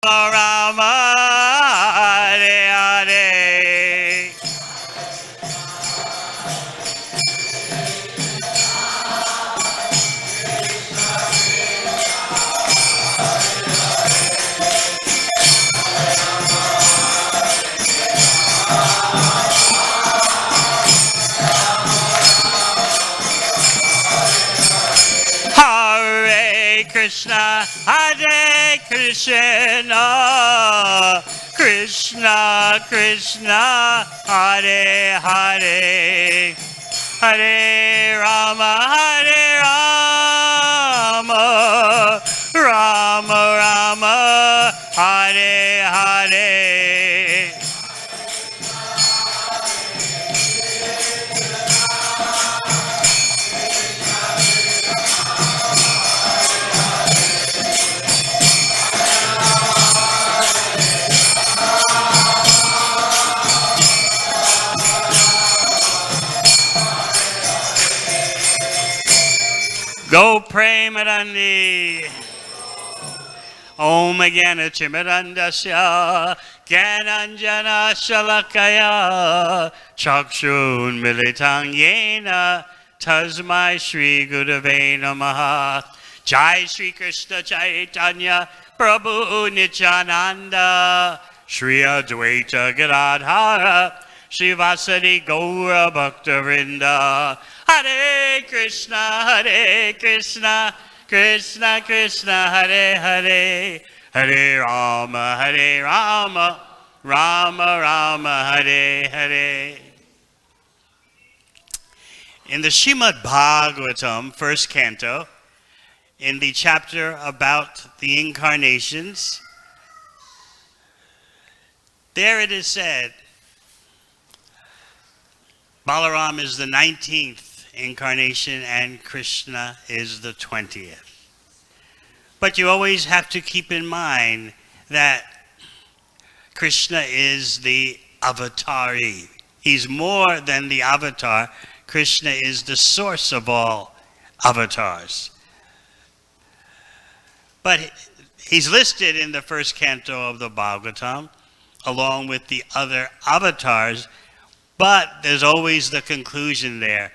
Balarama, Hare Hare. Hare Krishna, Hare Krishna, Krishna Krishna, Hare Hare, Hare Rama, Hare Rama, Rama Rama, Hare Hare. Go Premarandi. Om Jnana Timirandasya Jnananjana Shalakaya Chakshun Militang Yena Tasmai Shri Gurave Namaha. Jai Shri Krishna Caitanya Prabhu Nityananda Shri Advaita Gadadhara Shivasadi Gaura Bhakta Vrinda. Hare Krishna, Krishna Krishna, Hare Hare, Hare Rama, Rama Rama, Hare Hare. In the Srimad Bhagavatam, first canto, in the chapter about the incarnations, there it is said, Balarama is the 19th incarnation and Krishna is the 20th. But you always have to keep in mind that Krishna is the avatari. He's more than the avatar. Krishna is the source of all avatars. But he's listed in the first canto of the Bhagavatam along with the other avatars, but there's always the conclusion there,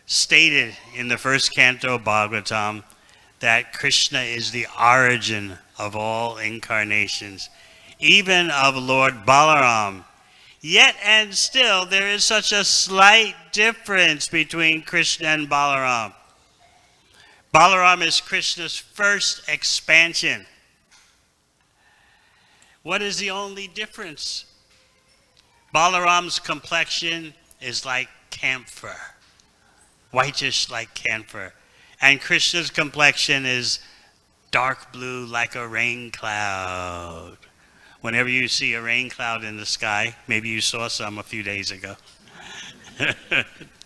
stated in the first canto of Bhagavatam, that Krishna is the origin of all incarnations, even of Lord Balaram. Yet and still, there is such a slight difference between Krishna and Balaram. Balaram is Krishna's first expansion. What is the only difference? Balaram's complexion is like camphor, whitish like camphor. And Krishna's complexion is dark blue like a rain cloud. Whenever you see a rain cloud in the sky, maybe you saw some a few days ago.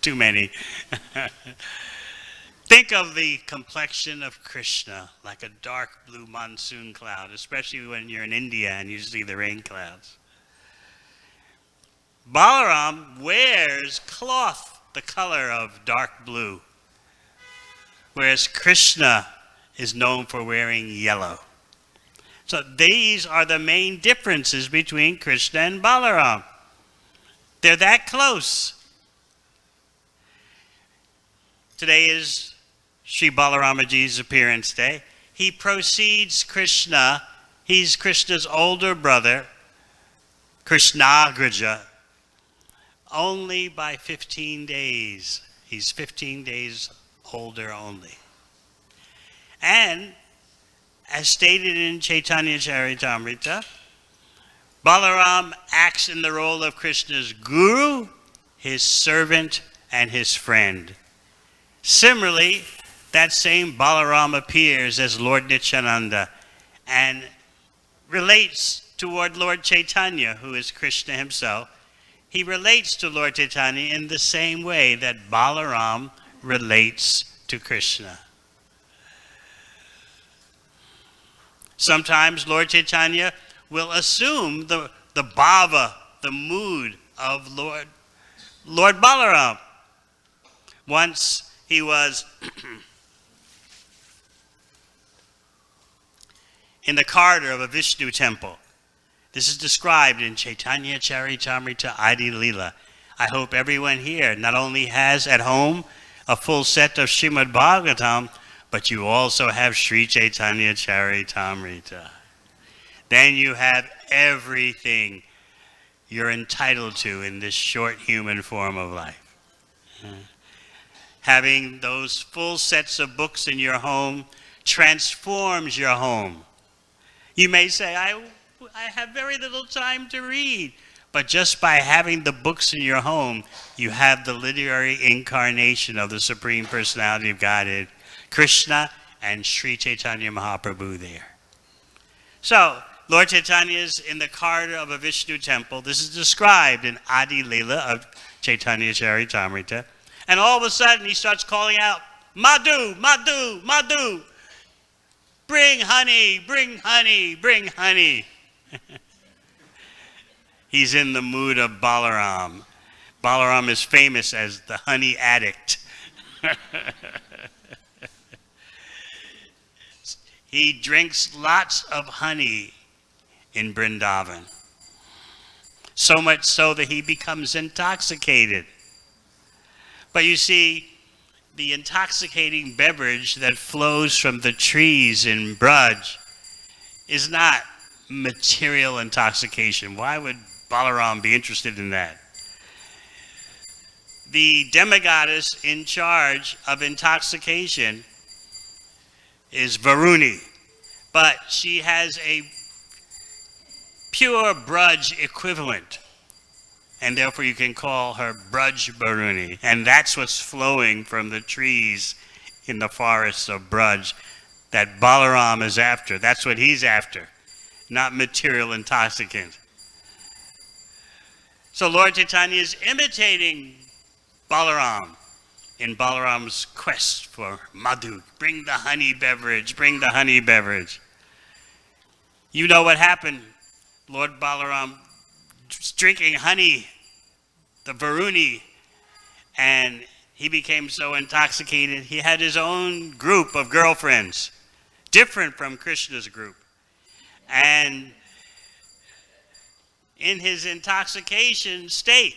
Too many. Think of the complexion of Krishna like a dark blue monsoon cloud, especially when you're in India and you see the rain clouds. Balaram wears cloth the color of dark blue, whereas Krishna is known for wearing yellow. So these are the main differences between Krishna and Balaram. They're that close. Today is Sri Balaramaji's appearance day. He precedes Krishna. He's Krishna's older brother, Krishnagraja, only by 15 days. He's 15 days older only. And as stated in Caitanya Charitamrita, Balaram acts in the role of Krishna's guru, his servant, and his friend. Similarly, that same Balaram appears as Lord Nityananda and relates toward Lord Caitanya, who is Krishna himself. He relates to Lord Caitanya in the same way that Balaram relates to Krishna. Sometimes Lord Caitanya will assume the bhava, the mood of Lord Balaram. Once he was in the corridor of a Vishnu temple. This is described in Caitanya Charitamrita Adi Leela. I hope everyone here not only has at home a full set of Srimad Bhagavatam, but you also have Sri Caitanya Charitamrita. Then you have everything you're entitled to in this short human form of life. Having those full sets of books in your home transforms your home. You may say, I have very little time to read. But just by having the books in your home, you have the literary incarnation of the Supreme Personality of Godhead, Krishna and Sri Chaitanya Mahaprabhu there. So, Lord Chaitanya is in the corridor of a Vishnu temple. This is described in Adi Leela of Caitanya Charitamrita. And all of a sudden he starts calling out, Madhu, Madhu, Madhu. Bring honey, bring honey, bring honey. He's in the mood of Balaram. Balaram is famous as the honey addict. He drinks lots of honey in Vrindavan. So much so that he becomes intoxicated. But you see, the intoxicating beverage that flows from the trees in Braj is not material intoxication. Why would Balaram be interested in that? The demigoddess in charge of intoxication is Varuni, but she has a pure Braj equivalent, and therefore you can call her Braj Varuni, and that's what's flowing from the trees in the forests of Braj that Balaram is after. That's what he's after, not material intoxicant. So Lord Chaitanya is imitating Balaram in Balaram's quest for Madhu. Bring the honey beverage, bring the honey beverage. You know what happened. Lord Balaram was drinking honey, the Varuni, and he became so intoxicated, he had his own group of girlfriends, different from Krishna's group. And in his intoxication state,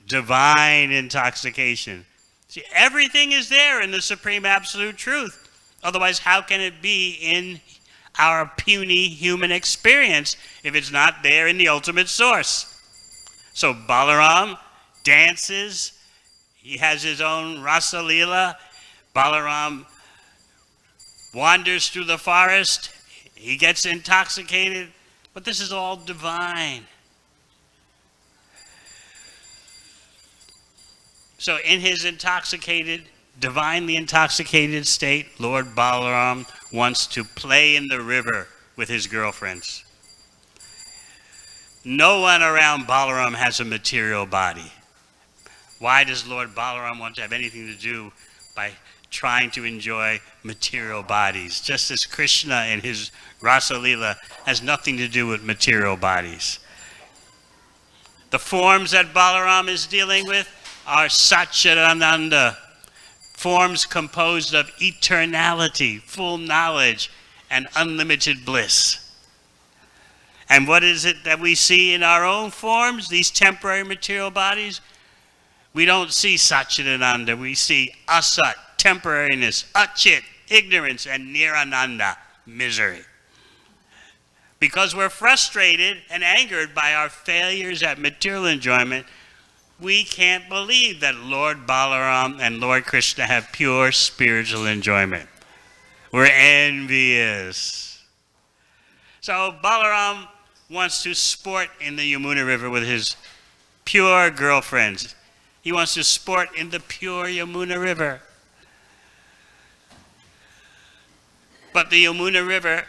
divine intoxication. See, everything is there in the Supreme Absolute Truth. Otherwise, how can it be in our puny human experience if it's not there in the ultimate source? So Balaram dances. He has his own Rasa Leela. Balaram wanders through the forest. He gets intoxicated. But this is all divine. So in his intoxicated, divinely intoxicated state, Lord Balaram wants to play in the river with his girlfriends. No one around Balaram has a material body. Why does Lord Balaram want to have anything to do by trying to enjoy material bodies? Just as Krishna in his Rasa Leela has nothing to do with material bodies. The forms that Balaram is dealing with are Satchidananda, forms composed of eternality, full knowledge, and unlimited bliss. And what is it that we see in our own forms, these temporary material bodies? We don't see Satchidananda, we see Asat, temporariness, Achit, ignorance, and Nirananda, misery. Because we're frustrated and angered by our failures at material enjoyment, we can't believe that Lord Balaram and Lord Krishna have pure spiritual enjoyment. We're envious. So Balaram wants to sport in the Yamuna River with his pure girlfriends. He wants to sport in the pure Yamuna River. But the Yamuna River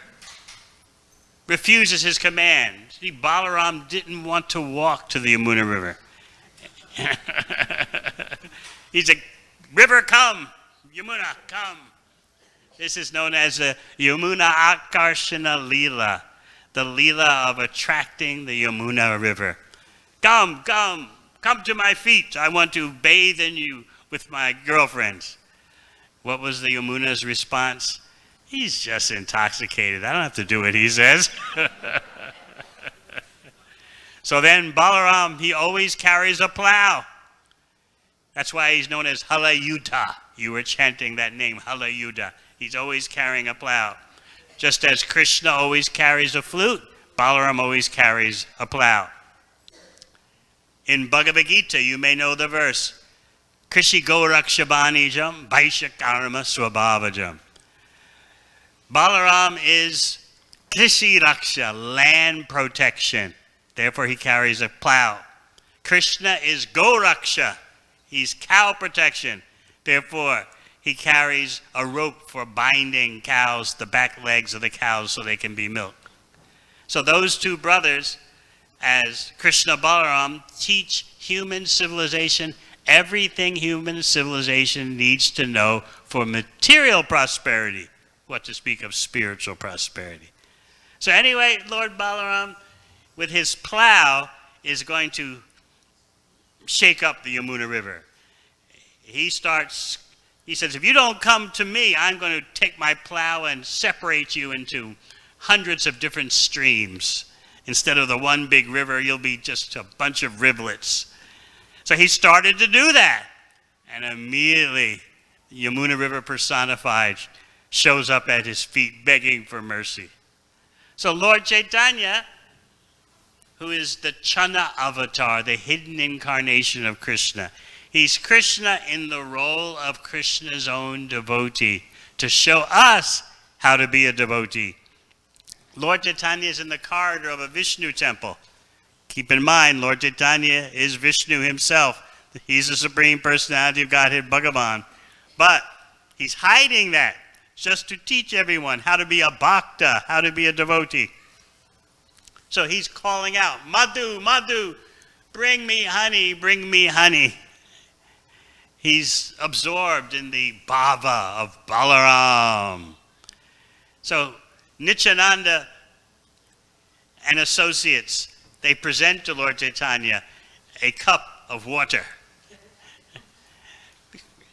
refuses his command. See, Balaram didn't want to walk to the Yamuna River. He's a river, come, Yamuna, come. This is known as the Yamuna Akarshana Leela, the Leela of attracting the Yamuna River. Come to my feet. I want to bathe in you with my girlfriends. What was the Yamuna's response? He's just intoxicated. I don't have to do what he says. So then Balaram, he always carries a plow. That's why he's known as Halayuta. You were chanting that name, Halayuta. He's always carrying a plow. Just as Krishna always carries a flute, Balaram always carries a plow. In Bhagavad Gita, you may know the verse, Krishi Gorakshabanijam Vaishyakarma Swabhavajam. Balaram is Krishi Raksha, land protection. Therefore, he carries a plow. Krishna is Goraksha. He's cow protection. Therefore, he carries a rope for binding cows, the back legs of the cows, so they can be milked. So those two brothers, as Krishna Balaram, teach human civilization everything human civilization needs to know for material prosperity, what to speak of spiritual prosperity. So anyway, Lord Balaram, with his plow, is going to shake up the Yamuna River. He says, if you don't come to me, I'm going to take my plow and separate you into hundreds of different streams. Instead of the one big river, you'll be just a bunch of rivulets. So he started to do that. And immediately, the Yamuna River personified shows up at his feet begging for mercy. So Lord Caitanya, who is the Channa avatar, the hidden incarnation of Krishna, he's Krishna in the role of Krishna's own devotee, to show us how to be a devotee. Lord Chaitanya is in the corridor of a Vishnu temple. Keep in mind, Lord Chaitanya is Vishnu himself. He's the Supreme Personality of Godhead, Bhagavan. But he's hiding that just to teach everyone how to be a bhakta, how to be a devotee. So he's calling out, Madhu, Madhu, bring me honey, bring me honey. He's absorbed in the bhava of Balaram. So Nityananda and associates, they present to Lord Chaitanya a cup of water.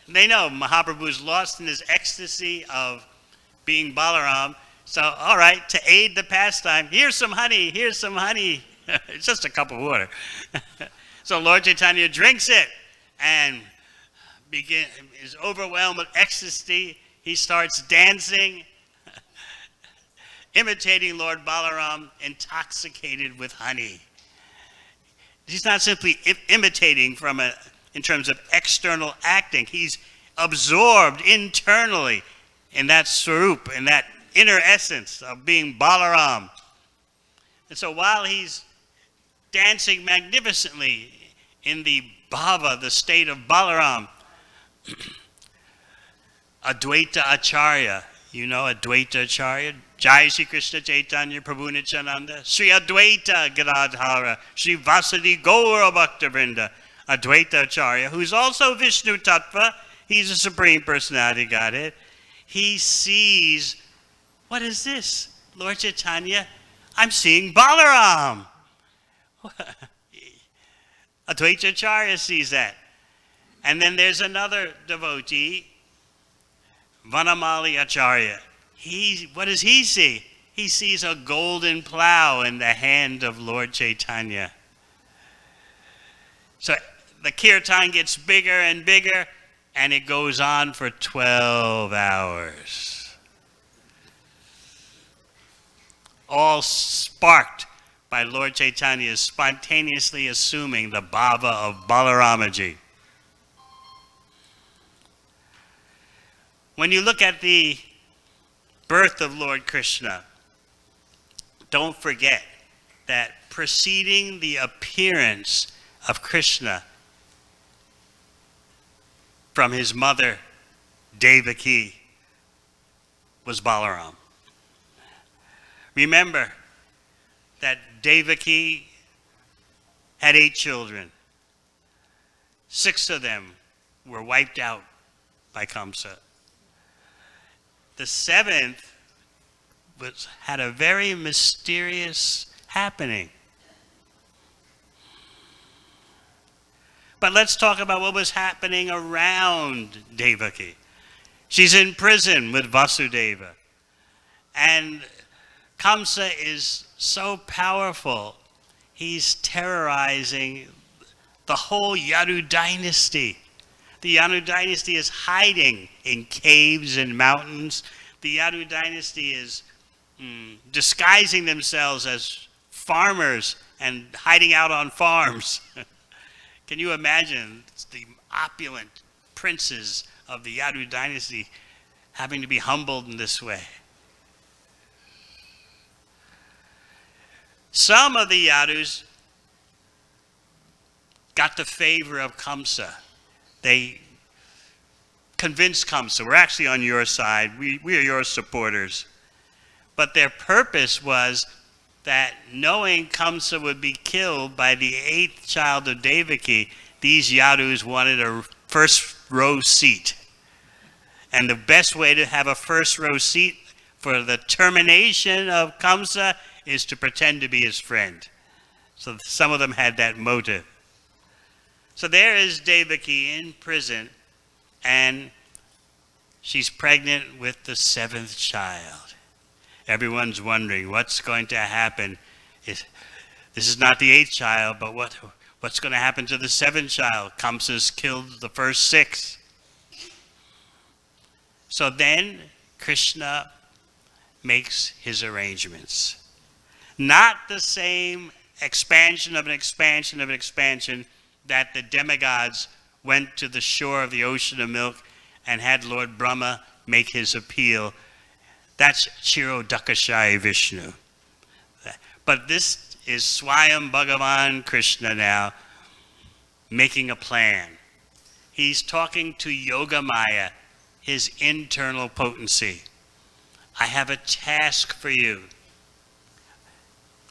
They know Mahaprabhu's lost in his ecstasy of being Balaram. So, all right, to aid the pastime, here's some honey, here's some honey. It's just a cup of water. So Lord Chaitanya drinks it and is overwhelmed with ecstasy. He starts dancing, imitating Lord Balaram, intoxicated with honey. He's not simply imitating in terms of external acting. He's absorbed internally in that swarup, in that inner essence of being Balaram. And so while he's dancing magnificently in the bhava, the state of Balaram, Advaita Acharya, you know Advaita Acharya, Jai Shri Krishna Chaitanya Prabhu Nityananda, Sri Advaita Gadadhara, Sri Vasadi Gaura Bhakta Vrinda, Advaita Acharya, who's also Vishnu Tattva, he's a Supreme Personality Godhead. He sees, what is this? Lord Chaitanya, I'm seeing Balaram. Advaita Acharya sees that. And then there's another devotee, Vanamali Acharya. What does he see? He sees a golden plow in the hand of Lord Chaitanya. So the kirtan gets bigger and bigger, and it goes on for 12 hours. All sparked by Lord Chaitanya spontaneously assuming the bhava of Balaramaji. When you look at the birth of Lord Krishna, don't forget that preceding the appearance of Krishna from his mother Devaki was Balaram. Remember that Devaki had 8 children. 6 of them were wiped out by Kamsa. The 7th had a very mysterious happening. But let's talk about what was happening around Devaki. She's in prison with Vasudeva. And Kamsa is so powerful. He's terrorizing the whole Yadu dynasty. The Yadu dynasty is hiding in caves and mountains. The Yadu dynasty is disguising themselves as farmers and hiding out on farms. Can you imagine the opulent princes of the Yadu dynasty having to be humbled in this way? Some of the Yadus got the favor of Kamsa. They convinced Kamsa, we're actually on your side, we are your supporters. But their purpose was that knowing Kamsa would be killed by the 8th child of Devaki, these Yadus wanted a first row seat. And the best way to have a first row seat for the termination of Kamsa is to pretend to be his friend. So some of them had that motive. So there is Devaki in prison, and she's pregnant with the 7th child. Everyone's wondering what's going to happen. This is not the 8th child, but what's going to happen to the 7th child? Kamsa's killed the first 6. So then Krishna makes his arrangements. Not the same expansion of an expansion of an expansion that the demigods went to the shore of the ocean of milk and had Lord Brahma make his appeal. That's Chirodakashayi Vishnu. But this is Swayam Bhagavan Krishna now making a plan. He's talking to Yogamaya, his internal potency. I have a task for you.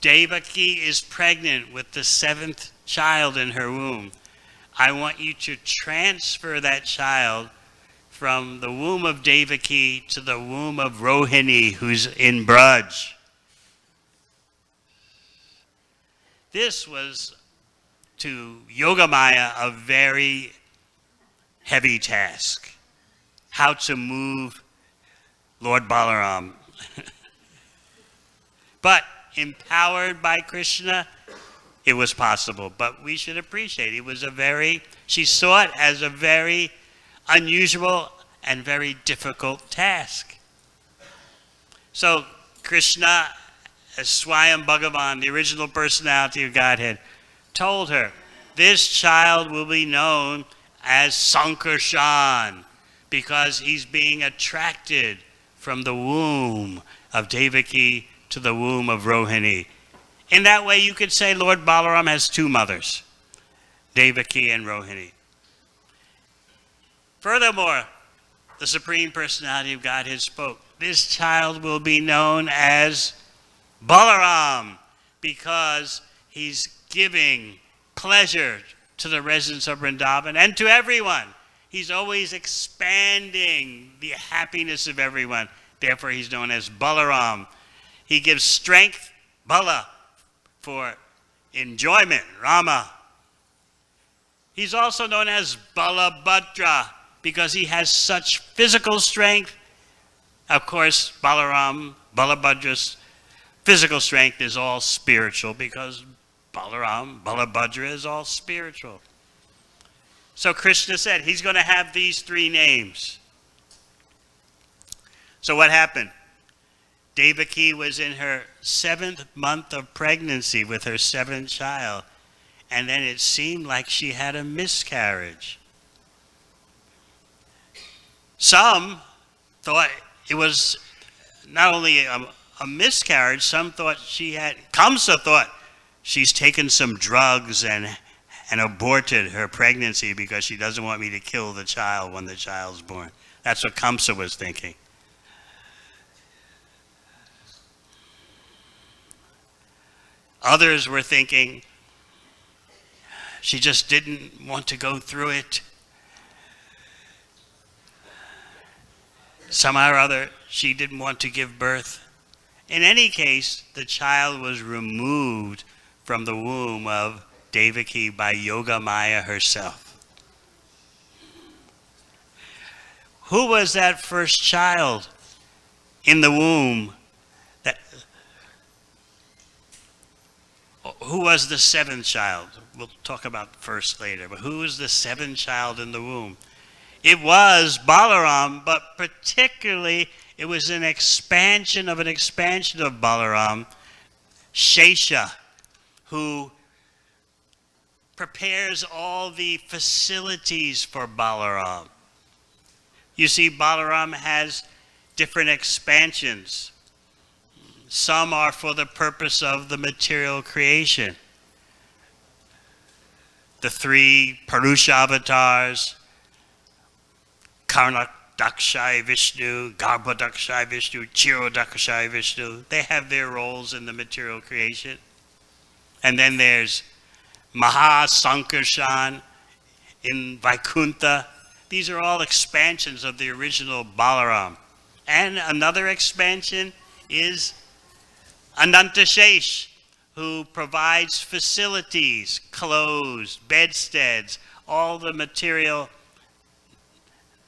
Devaki is pregnant with the 7th child in her womb. I want you to transfer that child from the womb of Devaki to the womb of Rohini, who's in Braj. This was to Yogamaya a very heavy task. How to move Lord Balaram. But empowered by Krishna, it was possible. But we should appreciate she saw it as a very unusual and very difficult task. So Krishna, as Swayam Bhagavan, the original personality of Godhead, told her, this child will be known as Sankarshan because he's being attracted from the womb of Devaki to the womb of Rohini. In that way, you could say Lord Balaram has 2 mothers, Devaki and Rohini. Furthermore, the Supreme Personality of Godhead spoke, this child will be known as Balaram because he's giving pleasure to the residents of Vrindavan and to everyone. He's always expanding the happiness of everyone. Therefore, he's known as Balaram. He gives strength, Bala, for enjoyment, Rama. He's also known as Balabhadra because he has such physical strength. Of course, Balabhadra's physical strength is all spiritual because Balabhadra is all spiritual. So Krishna said he's going to have these 3 names. So what happened? Devaki was in her 7th month of pregnancy with her 7th child, and then it seemed like she had a miscarriage. Some thought it was not only a miscarriage, some thought Kamsa thought she's taken some drugs and aborted her pregnancy because she doesn't want me to kill the child when the child's born. That's what Kamsa was thinking. Others were thinking she just didn't want to go through it. Somehow or other, she didn't want to give birth. In any case, the child was removed from the womb of Devaki by Yogamaya herself. Who was that first child in the womb who was the seventh child? We'll talk about first later, but who was the seventh child in the womb? It was Balaram, but particularly it was an expansion of Balaram, Shesha, who prepares all the facilities for Balaram. You see, Balaram has different expansions. Some are for the purpose of the material creation. The three Purusha avatars, Karnadakshai Vishnu, Garbhodakshai Vishnu, Chirodakshai Vishnu, they have their roles in the material creation. And then there's Mahasankarshan in Vaikuntha. These are all expansions of the original Balaram. And another expansion is Anantashesh, who provides facilities, clothes, bedsteads, all the material,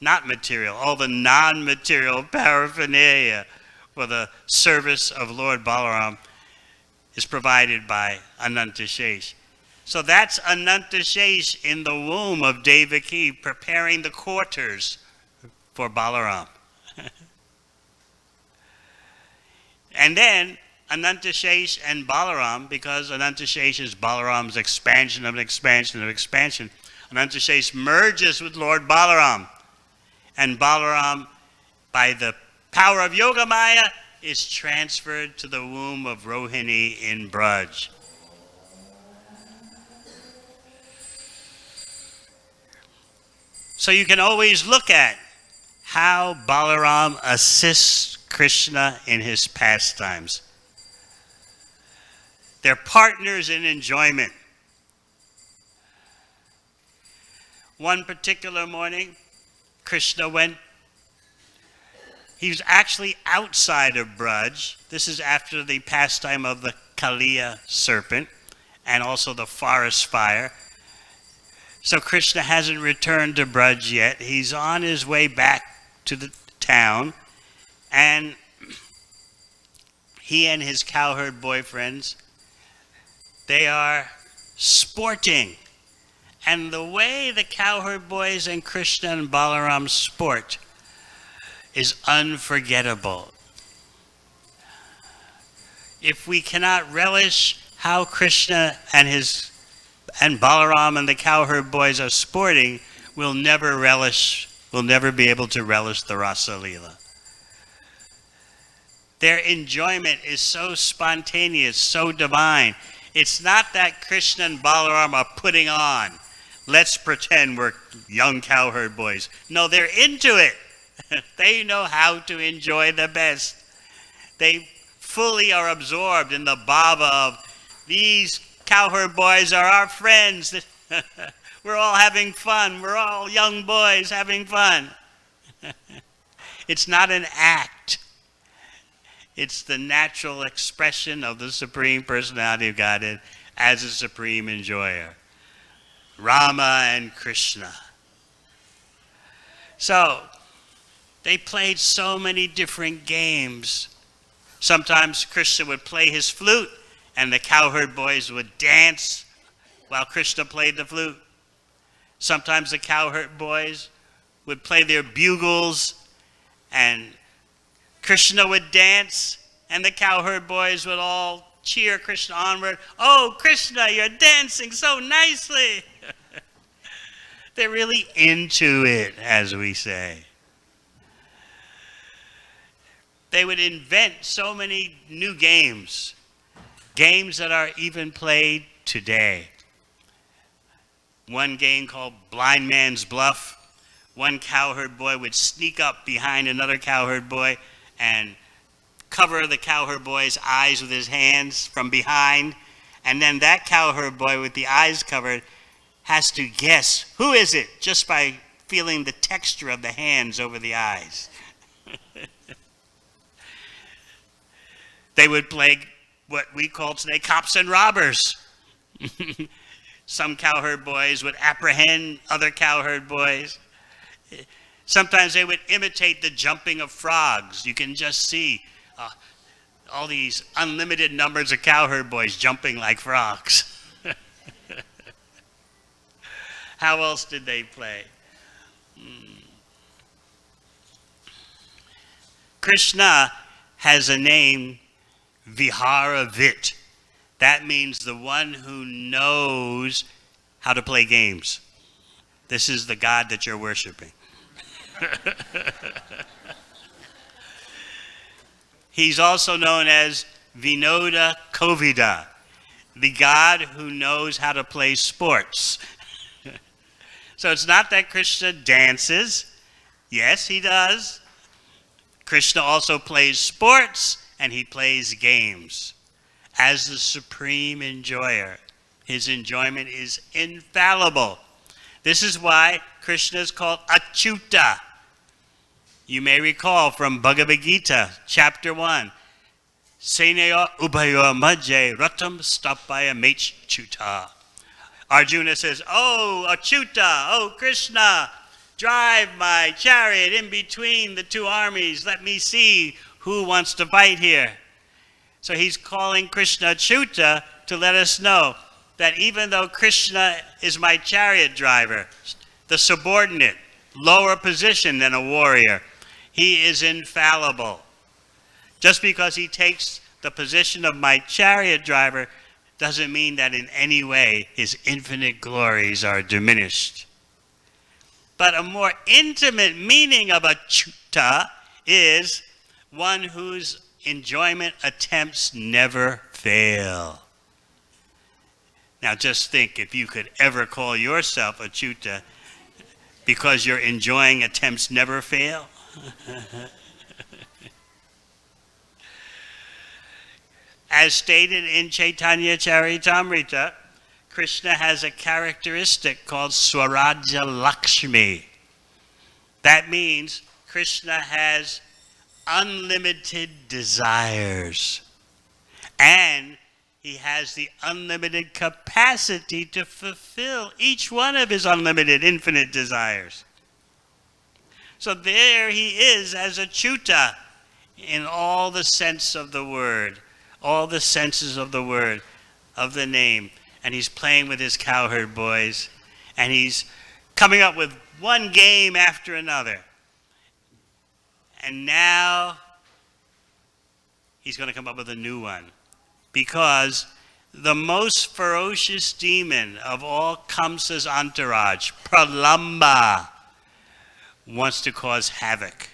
all the non-material paraphernalia for the service of Lord Balaram is provided by Anantashesh. So that's Anantashesh in the womb of Devaki, preparing the quarters for Balaram. And then Anantashesh and Balaram, because Anantashesh is Balaram's expansion of an expansion of expansion, Anantashesh merges with Lord Balaram. And Balaram, by the power of Yogamaya, is transferred to the womb of Rohini in Braj. So you can always look at how Balaram assists Krishna in his pastimes. They're partners in enjoyment. One particular morning, Krishna he was actually outside of Braj. This is after the pastime of the Kaliya serpent and also the forest fire. So Krishna hasn't returned to Braj yet. He's on his way back to the town, and he and his cowherd boyfriends, they are sporting. And the way the cowherd boys and Krishna and Balaram sport is unforgettable. If we cannot relish how Krishna and Balaram and the cowherd boys are sporting, we'll never be able to relish the Rasa Leela. Their enjoyment is so spontaneous, so divine. It's not that Krishna and Balaram are putting on, let's pretend we're young cowherd boys. No, they're into it. They know how to enjoy the best. They fully are absorbed in the bhava of these cowherd boys are our friends. We're all having fun. We're all young boys having fun. It's not an act. It's the natural expression of the Supreme Personality of Godhead as a supreme enjoyer. Rama and Krishna. So, they played so many different games. Sometimes Krishna would play his flute and the cowherd boys would dance while Krishna played the flute. Sometimes the cowherd boys would play their bugles and Krishna would dance and the cowherd boys would all cheer Krishna onward. Oh, Krishna, you're dancing so nicely. They're really into it, as we say. They would invent so many new games that are even played today. One game called Blind Man's Bluff. One cowherd boy would sneak up behind another cowherd boy and cover the cowherd boy's eyes with his hands from behind. And then that cowherd boy with the eyes covered has to guess who is it just by feeling the texture of the hands over the eyes. They would play what we call today cops and robbers. Some cowherd boys would apprehend other cowherd boys. Sometimes they would imitate the jumping of frogs. You can just see all these unlimited numbers of cowherd boys jumping like frogs. How else did they play? Krishna has a name, Viharavit. That means the one who knows how to play games. This is the God that you're worshiping. He's also known as Vinoda Kovida, the God who knows how to play sports. So it's not that Krishna dances. Yes, he does. Krishna also plays sports and he plays games. As the supreme enjoyer, his enjoyment is infallible. This is why Krishna is called Achyuta. You may recall from Bhagavad Gita, chapter 1. Senaya ubhaya madhye ratam stapaya mechchuta. Arjuna says, "Oh, Achyuta, oh Krishna, drive my chariot in between the two armies. Let me see who wants to fight here." So he's calling Krishna Achyuta to let us know that even though Krishna is my chariot driver, the subordinate, lower position than a warrior, he is infallible. Just because he takes the position of my chariot driver doesn't mean that in any way his infinite glories are diminished. But a more intimate meaning of Achyuta is one whose enjoyment attempts never fail. Now just think if you could ever call yourself Achyuta because your enjoying attempts never fail. As stated in Caitanya Charitamrita, Krishna has a characteristic called Swaraja Lakshmi. That means Krishna has unlimited desires. And he has the unlimited capacity to fulfill each one of his unlimited, infinite desires. So there he is as Achyuta in all the sense of the word, all the senses of the word, of the name. And he's playing with his cowherd boys, and he's coming up with one game after another. And now he's going to come up with a new one, because the most ferocious demon of all Kamsa's entourage, Pralamba, wants to cause havoc.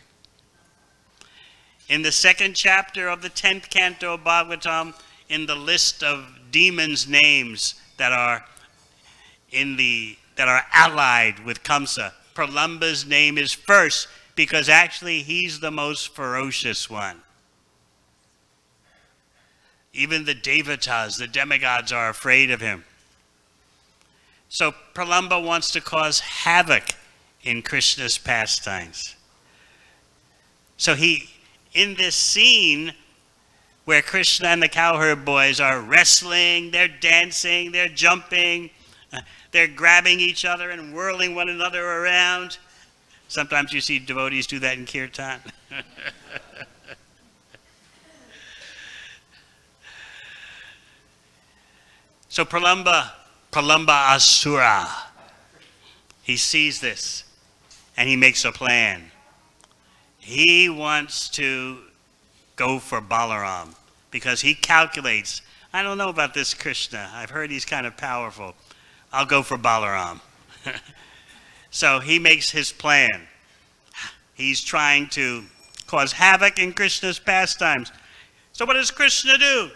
In the second chapter of the 10th canto of Bhagavatam, in the list of demons' names that are allied with Kamsa, Pralamba's name is first, because actually he's the most ferocious one. Even the devatas, the demigods, are afraid of him. So Pralamba wants to cause havoc in Krishna's pastimes. So in this scene where Krishna and the cowherd boys are wrestling, they're dancing, they're jumping, they're grabbing each other and whirling one another around. Sometimes you see devotees do that in kirtan. So Pralambasura, he sees this and he makes a plan. He wants to go for Balarama because he calculates, I don't know about this Krishna. I've heard he's kind of powerful. I'll go for Balarama. So he makes his plan. He's trying to cause havoc in Krishna's pastimes. So what does Krishna do?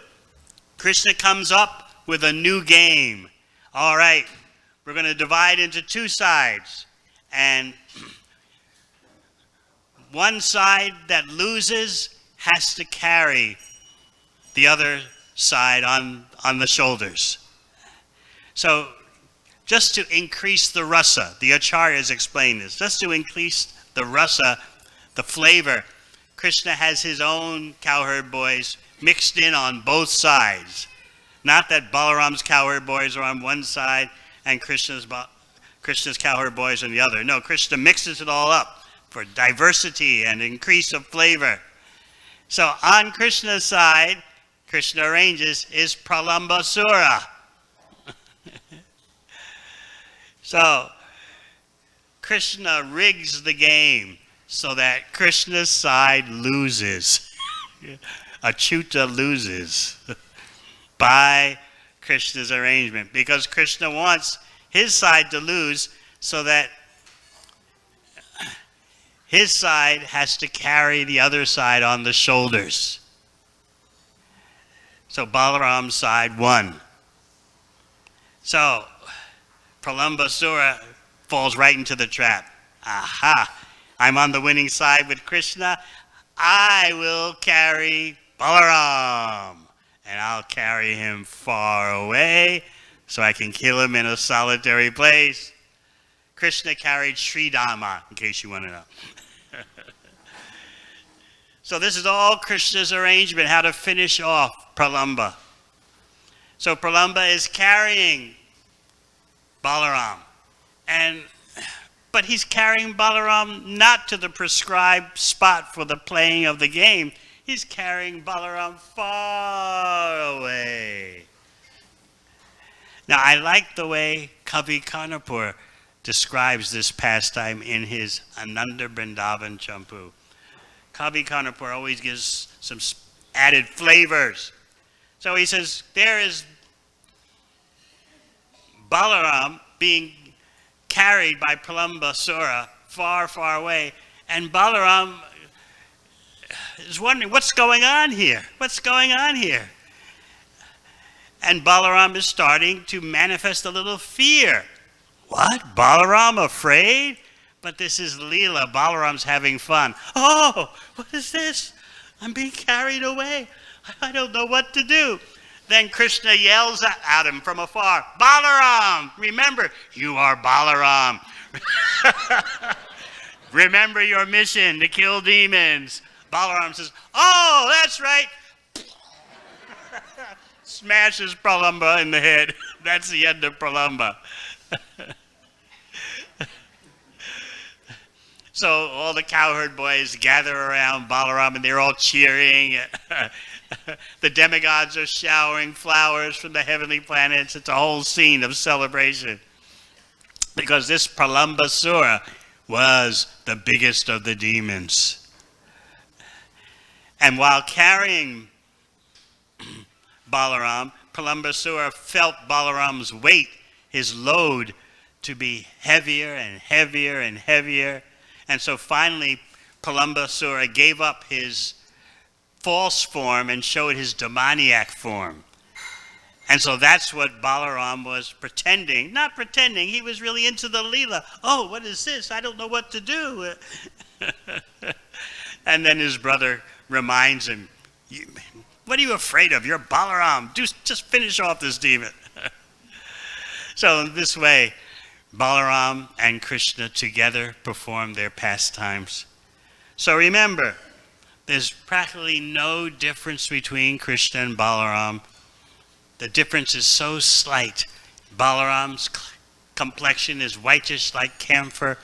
Krishna comes up with a new game. All right, we're going to divide into two sides. And one side that loses has to carry the other side on the shoulders. So just to increase the rasa, the acharyas explain this, just to increase the rasa, the flavor, Krishna has his own cowherd boys mixed in on both sides. Not that Balarama's cowherd boys are on one side and Krishna's cowherd boys on the other. No, Krishna mixes it all up for diversity and increase of flavor. So on Krishna's side, Krishna arranges, is Pralambasura. So Krishna rigs the game so that Krishna's side loses. Achyuta loses by Krishna's arrangement, because Krishna wants his side to lose so that his side has to carry the other side on the shoulders. So Balaram's side won. So Pralambasura falls right into the trap. Aha! I'm on the winning side with Krishna. I will carry Balaram, and I'll carry him far away so I can kill him in a solitary place. Krishna carried Sri Dhamma, in case you want to know. So this is all Krishna's arrangement, how to finish off Pralamba. So Pralamba is carrying Balaram, but he's carrying Balaram not to the prescribed spot for the playing of the game. He's carrying Balaram far away. Now, I like the way Kavi Kanapur describes this pastime in his Ananda Vrindavan Champu. Kavi Kanapur always gives some added flavors. So he says, there is Balaram being carried by Pralambasura far, far away, and Balaram is wondering, what's going on here? What's going on here? And Balaram is starting to manifest a little fear. What? Balaram afraid? But this is Leela. Balaram's having fun. Oh, what is this? I'm being carried away. I don't know what to do. Then Krishna yells at him from afar, Balaram! Remember, you are Balaram. Remember your mission to kill demons. Balaram says, oh, that's right. Smashes Pralamba in the head. That's the end of Pralamba. So all the cowherd boys gather around Balaram and they're all cheering. The demigods are showering flowers from the heavenly planets. It's a whole scene of celebration. Because this Pralambasura was the biggest of the demons. And while carrying Balaram, Pralambasura felt Balaram's weight, his load, to be heavier and heavier and heavier. And so finally, Pralambasura gave up his false form and showed his demoniac form. And so that's what Balaram was pretending. Not pretending, he was really into the Leela. Oh, what is this? I don't know what to do. And then his brother reminds him, what are you afraid of? You're Balaram. Just finish off this demon. So in this way, Balaram and Krishna together perform their pastimes. So remember, there's practically no difference between Krishna and Balaram. The difference is so slight. Balaram's complexion is whitish like camphor.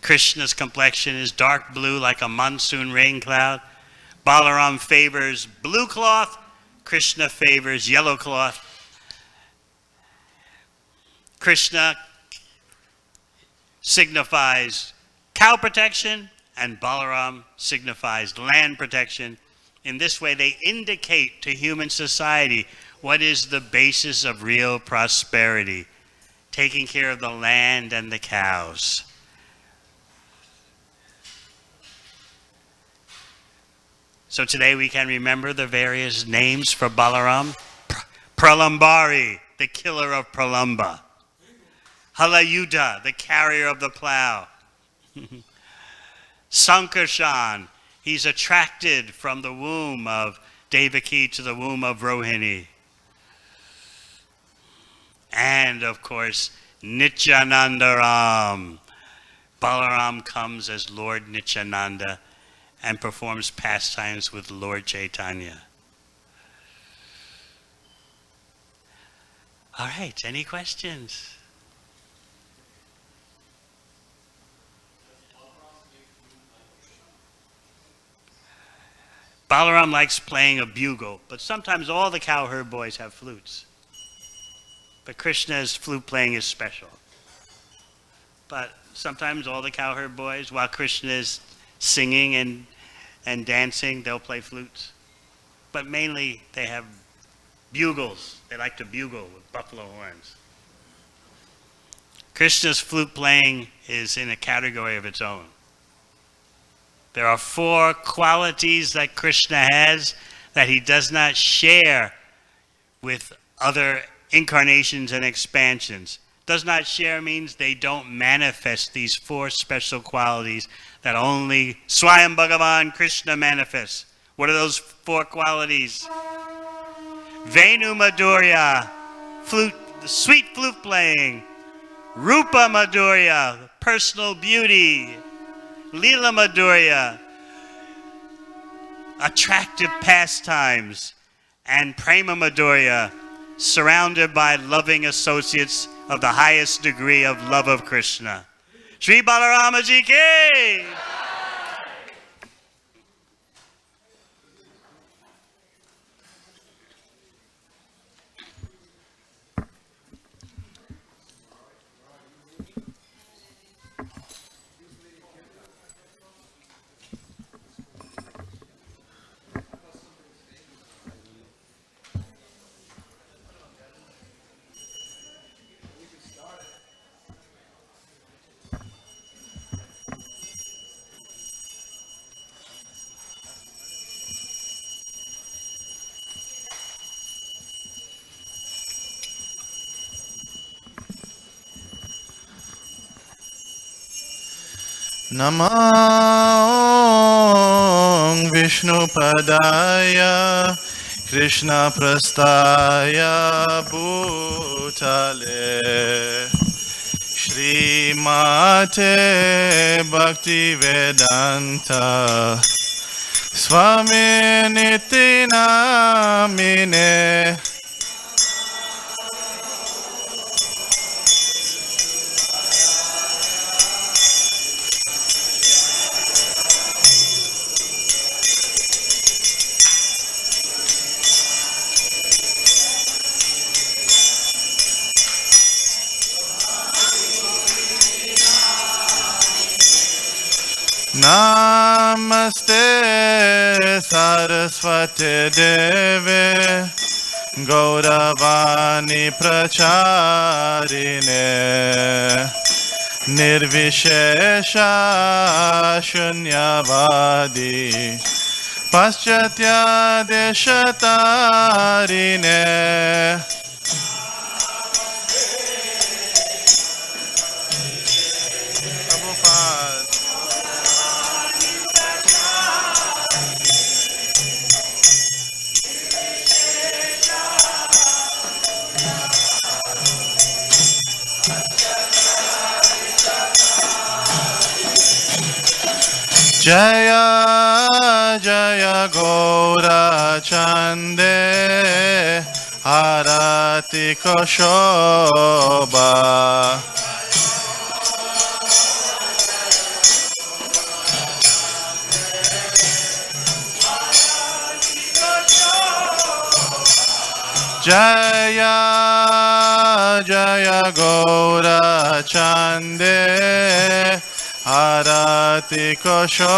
Krishna's complexion is dark blue like a monsoon rain cloud. Balaram favors blue cloth. Krishna favors yellow cloth. Krishna signifies cow protection, and Balaram signifies land protection. In this way, they indicate to human society what is the basis of real prosperity, taking care of the land and the cows. So today we can remember the various names for Balaram. Pralambari, the killer of Pralamba. Halayuda, the carrier of the plow. Sankarshan, he's attracted from the womb of Devaki to the womb of Rohini. And of course, Nityanandaram. Balaram comes as Lord Nityananda and performs pastimes with Lord Caitanya. All right, any questions? Balaram likes playing a bugle, but sometimes all the cowherd boys have flutes. But Krishna's flute playing is special. But sometimes all the cowherd boys, while Krishna is singing and dancing, they'll play flutes. But mainly they have bugles. They like to bugle with buffalo horns. Krishna's flute playing is in a category of its own. There are 4 qualities that Krishna has that he does not share with other incarnations and expansions. Does not share means they don't manifest these 4 special qualities that only Swami Bhagavan Krishna manifests. What are those 4 qualities? Venu Madhurya, flute, the sweet flute playing. Rupa Madhurya, personal beauty. Lila Madhurya, attractive pastimes. And Prema Madhurya, surrounded by loving associates of the highest degree of love of Krishna. Sri Balarama Ji ki! Namo Vishnupadaya Krishna Prastaya Bhutale Shri Mate Bhakti Vedanta Swami Niti Namine Namaste Saraswati Deve Gauravani Pracharine Nirvishesha Shunyavadi Paschatya Deshatarine Jaya Jaya Gaura Chande Arati Koshoba Jaya Jaya Gaura Chande Arati Koshoba